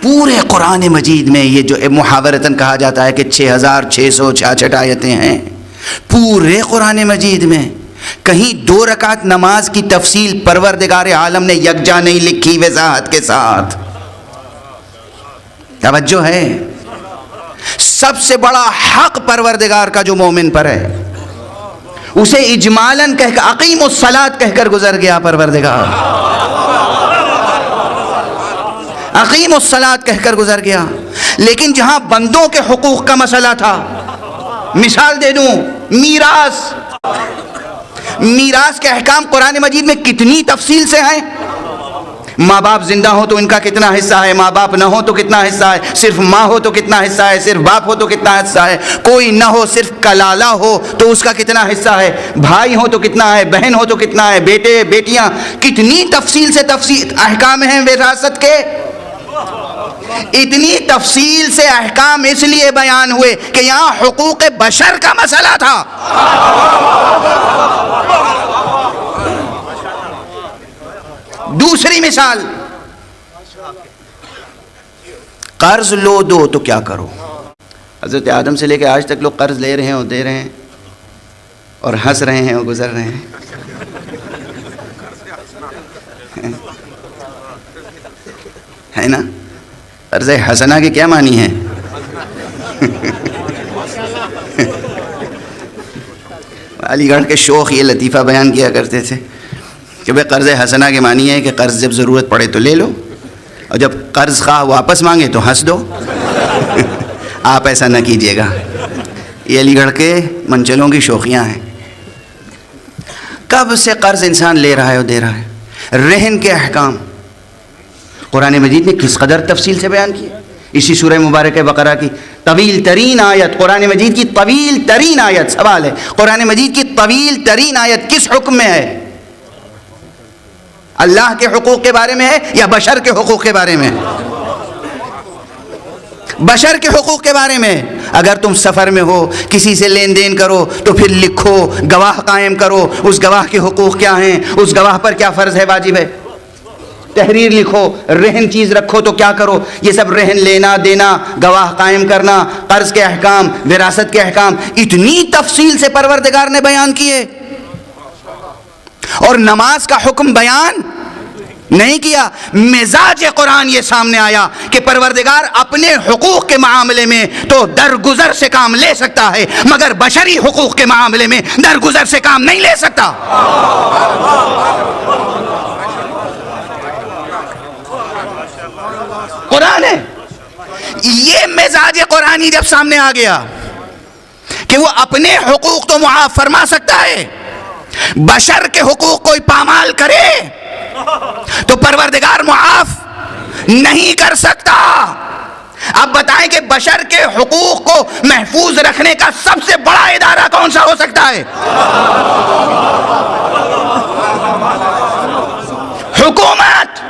پورے قرآن مجید میں یہ جو محاورتاً کہا جاتا ہے کہ 6666 آیتیں ہیں، پورے قرآن مجید میں کہیں 2 رکعت نماز کی تفصیل پروردگار عالم نے یکجا نہیں لکھی وضاحت کے ساتھ. توجہ ہے؟ سب سے بڑا حق پروردگار کا جو مومن پر ہے، اسے اجمالاً کہہ کر اقیم الصلاۃ کہہ کر گزر گیا پروردگار، اقیم الصلاۃ کہہ کر گزر گیا. لیکن جہاں بندوں کے حقوق کا مسئلہ تھا، مثال دے دوں، میراث کے احکام قرآن مجید میں کتنی تفصیل سے ہیں. ماں باپ زندہ ہو تو ان کا کتنا حصہ ہے، ماں باپ نہ ہو تو کتنا حصہ ہے، صرف ماں ہو تو کتنا حصہ ہے، صرف باپ ہو تو کتنا حصہ ہے، کوئی نہ ہو صرف کلالہ ہو تو اس کا کتنا حصہ ہے، بھائی ہو تو کتنا ہے، بہن ہو تو کتنا ہے، بیٹے بیٹیاں، کتنی تفصیل سے احکام ہیں وراثت کے. اتنی تفصیل سے احکام اس لیے بیان ہوئے کہ یہاں حقوق بشر کا مسئلہ تھا. دوسری مثال، قرض لو دو تو کیا کرو. حضرت آدم سے لے کے آج تک لوگ قرض لے رہے ہیں اور دے رہے ہیں اور ہنس رہے ہیں اور گزر رہے ہیں. ہے نا؟ قرض حسنہ کے کیا معنی ہے؟ علی گڑھ کے شوخ یہ لطیفہ بیان کیا کرتے تھے کہ بھئی قرض حسنہ کے معنی ہے کہ قرض جب ضرورت پڑے تو لے لو اور جب قرض خواہ واپس مانگے تو ہنس دو. آپ ایسا نہ کیجیے گا. یہ علی گڑھ کے منچلوں کی شوخیاں ہیں. کب سے قرض انسان لے رہا ہے اور دے رہا ہے. رہن کے احکام قرآن مجید نے کس قدر تفصیل سے بیان کیے. اسی سورہ مبارکہ بقرہ کی طویل ترین آیت، قرآن مجید کی طویل ترین آیت، سوال ہے قرآن مجید کی طویل ترین آیت کس حکم میں ہے؟ اللہ کے حقوق کے بارے میں ہے یا بشر کے حقوق کے بارے میں؟ بشر کے حقوق کے بارے میں. اگر تم سفر میں ہو، کسی سے لین دین کرو تو پھر لکھو، گواہ قائم کرو، اس گواہ کے حقوق کیا ہیں، اس گواہ پر کیا فرض ہے، واجب ہے. تحریر لکھو، رہن چیز رکھو تو کیا کرو. یہ سب رہن لینا دینا، گواہ قائم کرنا، قرض کے احکام، وراثت کے احکام اتنی تفصیل سے پروردگار نے بیان کیے. اور نماز کا حکم بیان نہیں کیا. مزاج قرآن یہ سامنے آیا کہ پروردگار اپنے حقوق کے معاملے میں تو درگزر سے کام لے سکتا ہے، مگر بشری حقوق کے معاملے میں درگزر سے کام نہیں لے سکتا. قرآن ہے. یہ مزاج قرآنی جب سامنے آ گیا کہ وہ اپنے حقوق تو معاف فرما سکتا ہے، بشر کے حقوق کوئی پامال کرے تو پروردگار معاف نہیں کر سکتا. اب بتائیں کہ بشر کے حقوق کو محفوظ رکھنے کا سب سے بڑا ادارہ کون سا ہو سکتا ہے؟ حکومت.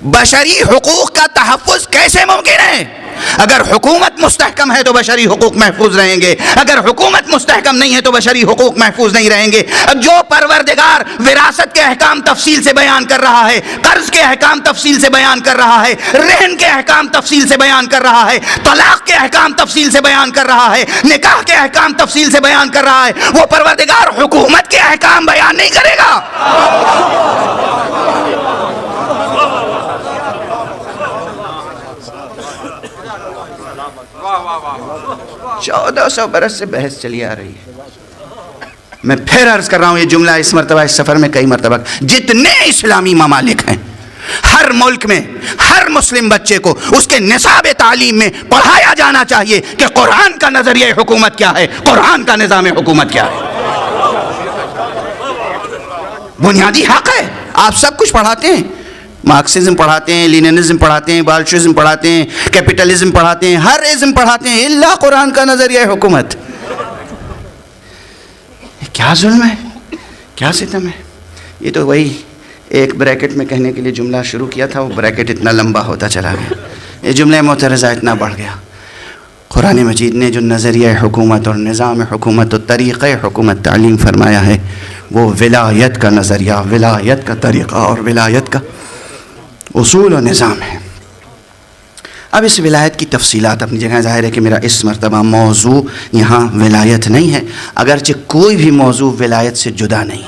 بشری حقوق کا تحفظ کیسے ممکن ہے؟ اگر حکومت مستحکم ہے تو بشری حقوق محفوظ رہیں گے، اگر حکومت مستحکم نہیں ہے تو بشری حقوق محفوظ نہیں رہیں گے. جو پروردگار وراثت کے احکام تفصیل سے بیان کر رہا ہے، قرض کے احکام تفصیل سے بیان کر رہا ہے، رہن کے احکام تفصیل سے بیان کر رہا ہے، طلاق کے احکام تفصیل سے بیان کر رہا ہے، نکاح کے احکام تفصیل سے بیان کر رہا ہے، وہ پروردگار حکومت کے احکام بیان نہیں کرے گا. 1400 برس سے بحث چلی آ رہی ہے. میں پھر عرض کر رہا ہوں، یہ جملہ اس مرتبہ اس سفر میں کئی مرتبہ، جتنے اسلامی ممالک ہیں، ہر ملک میں ہر مسلم بچے کو اس کے نصاب تعلیم میں پڑھایا جانا چاہیے کہ قرآن کا نظریہ حکومت کیا ہے، قرآن کا نظام حکومت کیا ہے. بنیادی حق ہے. آپ سب کچھ پڑھاتے ہیں، مارکسزم پڑھاتے ہیں، لیننزم پڑھاتے ہیں، بالشوزم پڑھاتے ہیں، کیپٹلزم پڑھاتے ہیں، ہر ازم پڑھاتے ہیں، الا قرآن کا نظریہ حکومت. کیا ظلم ہے، کیا ستم ہے. یہ تو وہی ایک بریکٹ میں کہنے کے لیے جملہ شروع کیا تھا، وہ بریکٹ اتنا لمبا ہوتا چلا گیا، یہ جملہ معترضہ اتنا بڑھ گیا. قرآن مجید نے جو نظریہ حکومت اور نظام حکومت اور طریقہ حکومت تعلیم فرمایا ہے، وہ ولایت کا نظریہ، ولایت کا طریقہ اور ولایت کا اصول و نظام ہے. اب اس ولایت کی تفصیلات اپنی جگہ. ظاہر ہے کہ میرا اس مرتبہ موضوع یہاں ولایت نہیں ہے، اگرچہ کوئی بھی موضوع ولایت سے جدا نہیں.